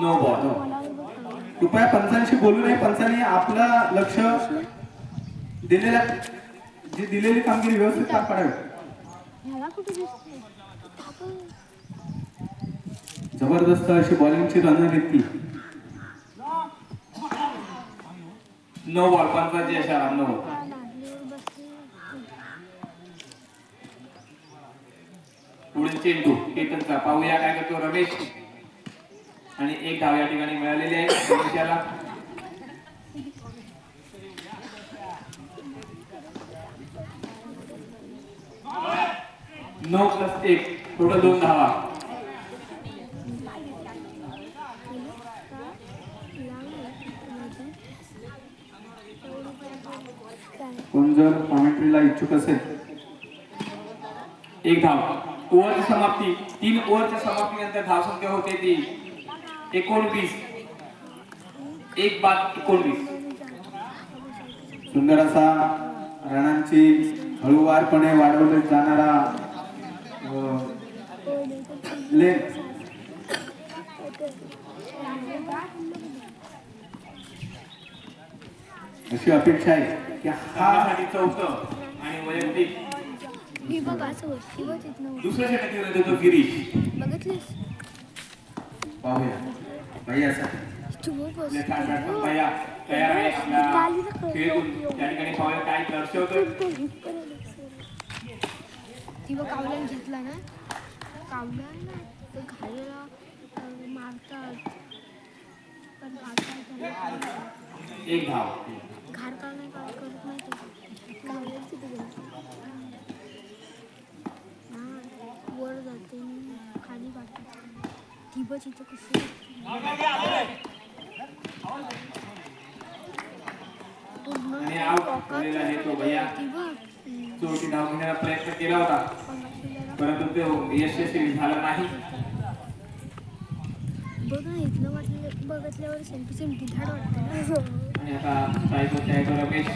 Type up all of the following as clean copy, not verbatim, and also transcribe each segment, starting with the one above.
No ball. कृपया पंचांशी बोलू नये. पंचांनी आपलं लक्ष दिलेल्या जी दिलेली कामगिरी व्यवस्थित पार पाडावी. जबरदस्त अशी बॉलिंगची रणनीती. No ball. पंचांची इशारा. नो. पुढील चेंडू केतनचा. पाहूया काय करतो रमेश. आणि एक धाव या ठिकाणी मिळालेली आहे रमेशला. नो प्लस 1 टोटल 2 धावा. कोण जर कॉमेंट्रीला इच्छुक असेल. एक धाव. ओव्हरची समाप्ती. 3 ओव्हरच्या समाप्तीनंतर धावसंख्या होते ती 19. 1 बाद 19. सुंदर असा रणांची हळूवारपणे वाढवले जाणारा लेन. अशी अपेक्षा आहे की साठी चौथं आणि वैयक्तिक दुसऱ्या षटकात येतो गिरीश. पाहूया भैया भैया तयार आहे आपल्या खेळून. त्या ठिकाणी पाहूया काय दर्शवतो. कावल्यान घेतला ना. कावल्यान तो घालेला मारतात पण एक धाव. घाट का नाही काय करत नाही तो. कावल्याची वर जाते खाली वाटते. ठिबक इथं कशी आणि आउट झालेला आहे तो भैया. चोटी धाव घेण्याचा प्रयत्न केला होता परंतु तो यशस्वी झाला नाही. बघ ना इथनं बघितल्यावर सेल्फी सेल्फी धाड वाटते ना. आणि आता साईडवरती आहे तो रमेश.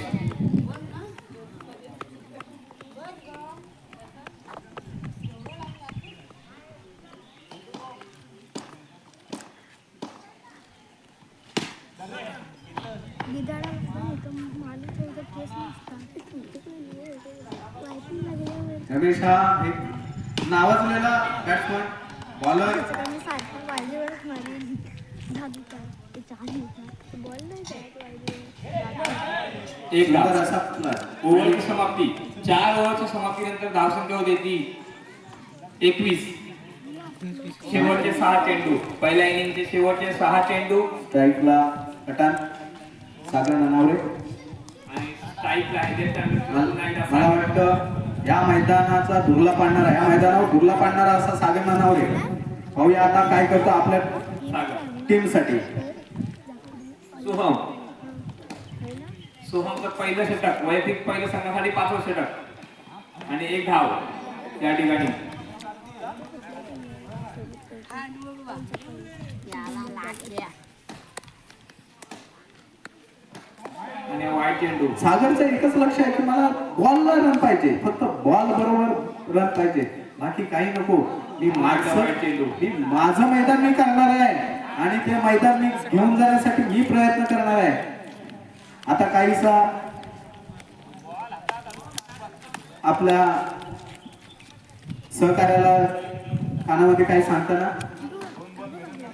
रमेश हा एक नावाजलेला बॅट्समन बॉलर. एक धाव. सुंदर असा ओव्हरची समाप्ती. 4 ओव्हरच्या समाप्तीनंतर धावसंख्या होते ती 21. शेवटचे 6 चेंडू. पहिल्या इनिंगचे शेवटचे 6 चेंडू. स्ट्राईकला कटान सागर ननावरे. आणि स्ट्राईकला मला वाटतं या मैदानाचा धुरला पाडणारा, या मैदानावर धुरला पाडणारा असा सागर ननावरे. पाहूया आता काय करतो आपल्या टीम साठी. सोहमचं पहिलं षटक. वैयक्तिक पहिलं संघासाठी 5वं षटक आणि एक धाव या ठिकाणी. आणि वाईट चेंडू. सागरचं एकच लक्ष आहे की मला बॉलला रन पाहिजे. फक्त बॉल बरोबर रन पाहिजे, बाकी काही नको. मी माझं मैदान मी करणार आहे आणि ते मैदान मी घेऊन जाण्यासाठी मी प्रयत्न करणार आहे. आता काहीसा आपल्या सहकार्याला कानामध्ये काही सांगताना,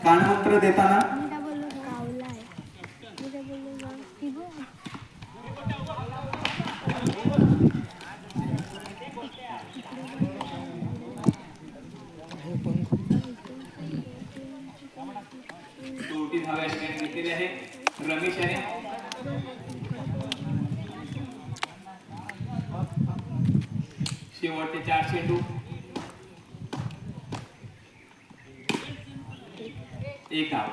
कानमंत्र देताना घेतलेली आहे रमेश याने. शेवटचे 4 चेंडू. एक धाव.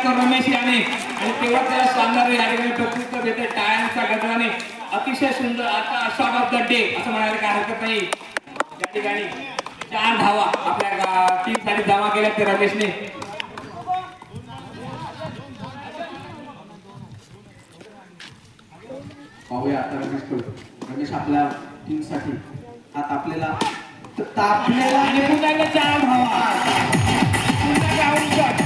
रमेश याने आणि तेव्हा त्याला शानदार या ठिकाणी प्रत्युत्तर देते टाळ्यांच्या गजराने. अतिशय सुंदर. आता शॉट ऑफ द डे असं म्हणायला काय हरकत नाही. या ठिकाणी 4 धावा आपल्या टीम साठी जमा केल्या ते रमेशने. पाहूया आता रमेश कडे. रमेश आपल्या टीम साठी हात आपल्याला तापलेला आणि पुन्हा एकदा चार धावा. पुन्हा डाऊन शॉट.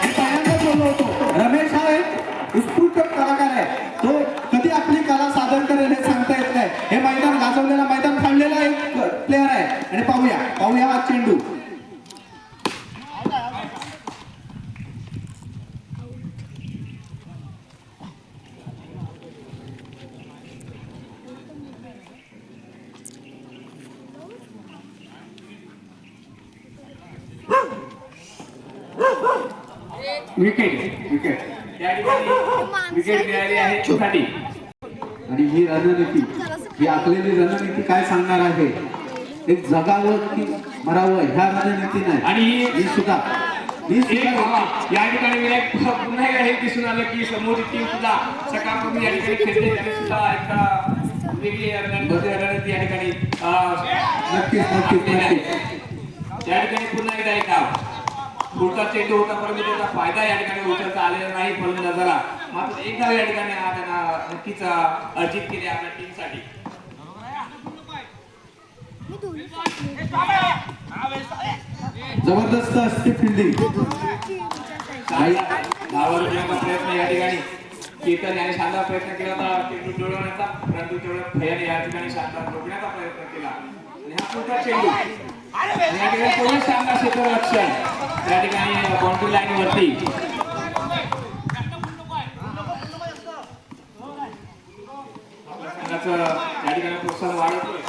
मी पहिल्यांदाच बोललो होतो, रमेश हा एक उत्स्फूर्त कलाकार आहे. तो कधी आपली कला सादर करेल हे सांगता येत नाही. हे मैदान गाजवलेला, मैदान खाल्लेला एक प्लेअर आहे. आणि पाहूया हा चेंडू. विकेट. त्या ठिकाणी विकेट मिळाली आहे चुसाठी. आणि ही रणनीती, ही आखलेली रणनीती काय सांगणार आहे? एक जगावं की मरावं ह्या रणनीती नाही. आणि ही सुद्धा एक धावा. या ठिकाणी विनायक पुन्हा एकदा हे दिसून आलं की समोरची टीम सुद्धा सकाळपासून या ठिकाणी खेळते. त्याने सुद्धा एकदा वेगळी रणनीती या ठिकाणी नक्कीच. त्या ठिकाणी पुन्हा एकदा एक डाव. पुढचा चेंडू होता परंतु त्याचा फायदा या ठिकाणी उचलता आलेला नाही फलंदाजाला. मात्र एक धाव या ठिकाणी त्यांना नक्कीच अर्जित केले आपल्या टीमसाठी. मी दोन्ही जबरदस्त असते फिल्डिंग. धावा रोखण्याचा प्रयत्न या ठिकाणी केतन याने शानदार प्रयत्न केला होता चेंडू जुळवण्याचा, परंतु तेवढं भयाने या ठिकाणी शानदार रोखण्याचा प्रयत्न केला. आणि हा पुढचा चेंडू या ठिकाणी पुन्हा शानदार क्षेत्ररक्षण त्या ठिकाणी बाउंड्री लाईन वरती. संघाचं या ठिकाणी प्रोत्साहन वाढवतोय.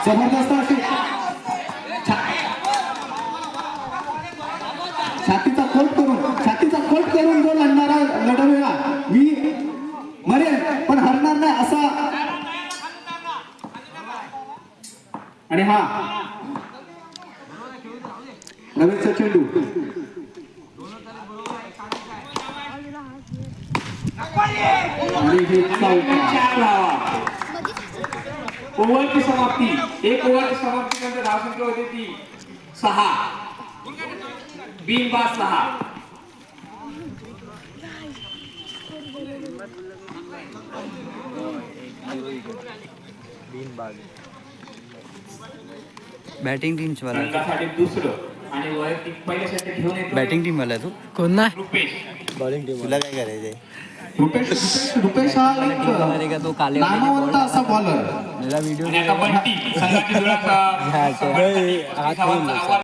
जबरदस्त अशी छातीचा कोट करून जो लढणारा लढवलेला मी मरेल पण हरणार नाही असा. आणि हा रमेशचा चेंडू. आणि हे चौका. 4 धावा. ओव्हरची समाप्ती. एक ओव्हरची समाप्ती नंतर धावसंख्या होती ती 6. बिनबाद 6. बॅटिंग टीमच वाला संघासाठी दुसरं आणि वैयक्तिक पहिल्या षटक घेऊन येतो बॅटिंग टीम वाला तू कोण नाही रुपेश. बॉलिंग टीम तुला काय करायचंय? रुपेश हा एक का तो काले नामवंत असा बॉलर. मेरा व्हिडिओ आणि आता बंटी संघाची जुळत घ्यायचं. आवाज